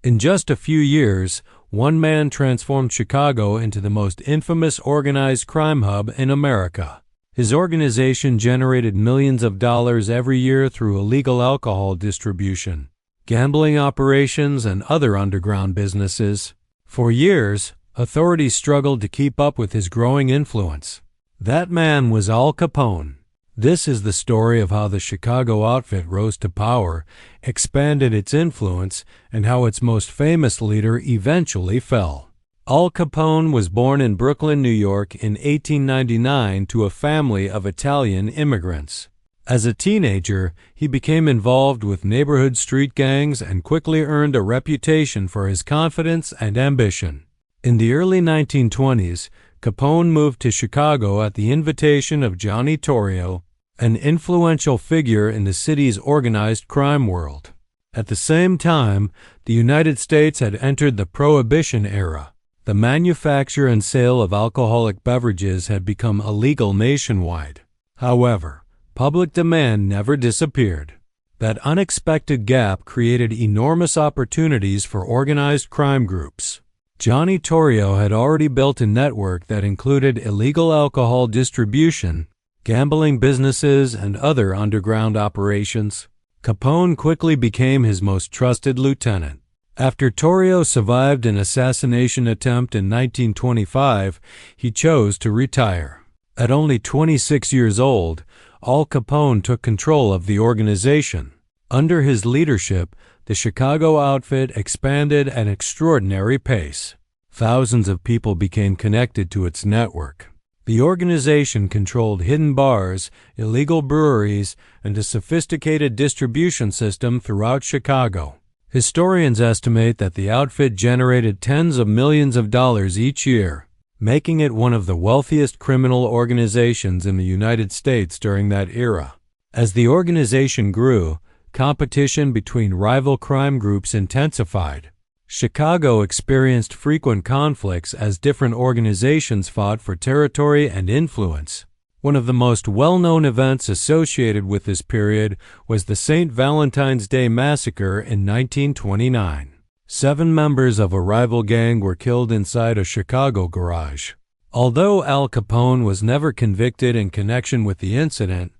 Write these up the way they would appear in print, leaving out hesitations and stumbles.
In just a few years, one man transformed Chicago into the most infamous organized crime hub in America. His organization generated millions of dollars every year through illegal alcohol distribution, gambling operations, and other underground businesses. For years, authorities struggled to keep up with his growing influence. That man was Al Capone. This is the story of how the Chicago outfit rose to power, expanded its influence, and how its most famous leader eventually fell. Al Capone was born in Brooklyn, New York in 1899 to a family of Italian immigrants. As a teenager, he became involved with neighborhood street gangs and quickly earned a reputation for his confidence and ambition. In the early 1920s, Capone moved to Chicago at the invitation of Johnny Torrio, an influential figure in the city's organized crime world. At the same time, the United States had entered the Prohibition era. The manufacture and sale of alcoholic beverages had become illegal nationwide. However, public demand never disappeared. That unexpected gap created enormous opportunities for organized crime groups. Johnny Torrio had already built a network that included illegal alcohol distribution, gambling businesses, and other underground operations. Capone quickly became his most trusted lieutenant. After Torrio survived an assassination attempt in 1925, he chose to retire. At only 26 years old, Al Capone took control of the organization. Under his leadership, the Chicago outfit expanded at an extraordinary pace. Thousands of people became connected to its network. The organization controlled hidden bars, illegal breweries, and a sophisticated distribution system throughout Chicago. Historians estimate that the outfit generated tens of millions of dollars each year, making it one of the wealthiest criminal organizations in the United States during that era. As the organization grew, competition between rival crime groups intensified. Chicago experienced frequent conflicts as different organizations fought for territory and influence. One of the most well-known events associated with this period was the St. Valentine's Day Massacre in 1929. 7 members of a rival gang were killed inside a Chicago garage. Although Al Capone was never convicted in connection with the incident,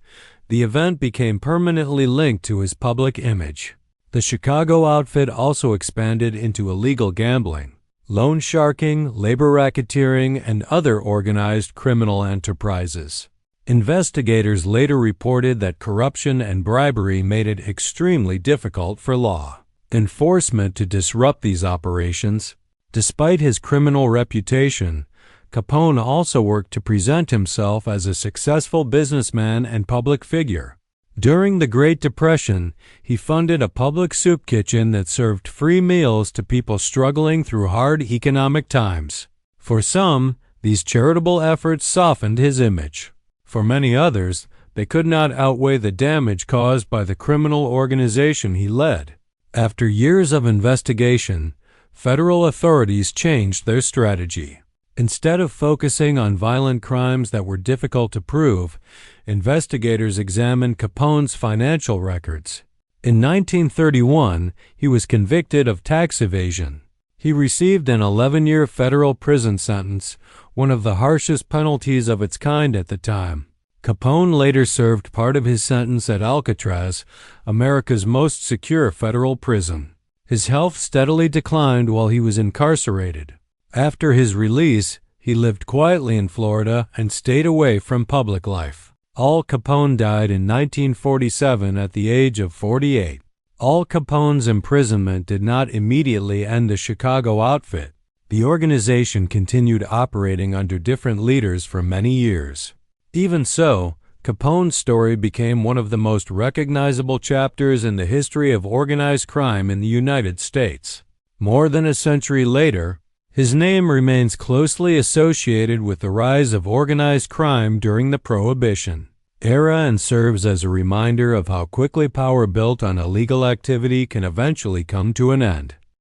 the event became permanently linked to his public image. The Chicago outfit also expanded into illegal gambling, loan sharking, labor racketeering, and other organized criminal enterprises. Investigators later reported that corruption and bribery made it extremely difficult for law enforcement to disrupt these operations. Despite his criminal reputation, Capone also worked to present himself as a successful businessman and public figure. During the Great Depression, he funded a public soup kitchen that served free meals to people struggling through hard economic times. For some, these charitable efforts softened his image. For many others, they could not outweigh the damage caused by the criminal organization he led. After years of investigation, federal authorities changed their strategy. Instead of focusing on violent crimes that were difficult to prove, investigators examined Capone's financial records. In 1931, he was convicted of tax evasion. He received an 11-year federal prison sentence, one of the harshest penalties of its kind at the time. Capone later served part of his sentence at Alcatraz, America's most secure federal prison. His health steadily declined while he was incarcerated. After his release, he lived quietly in Florida and stayed away from public life. Al Capone died in 1947 at the age of 48. Al Capone's imprisonment did not immediately end the Chicago outfit. The organization continued operating under different leaders for many years. Even so, Capone's story became one of the most recognizable chapters in the history of organized crime in the United States. More than a century later, his name remains closely associated with the rise of organized crime during the Prohibition era and serves as a reminder of how quickly power built on illegal activity can eventually come to an end.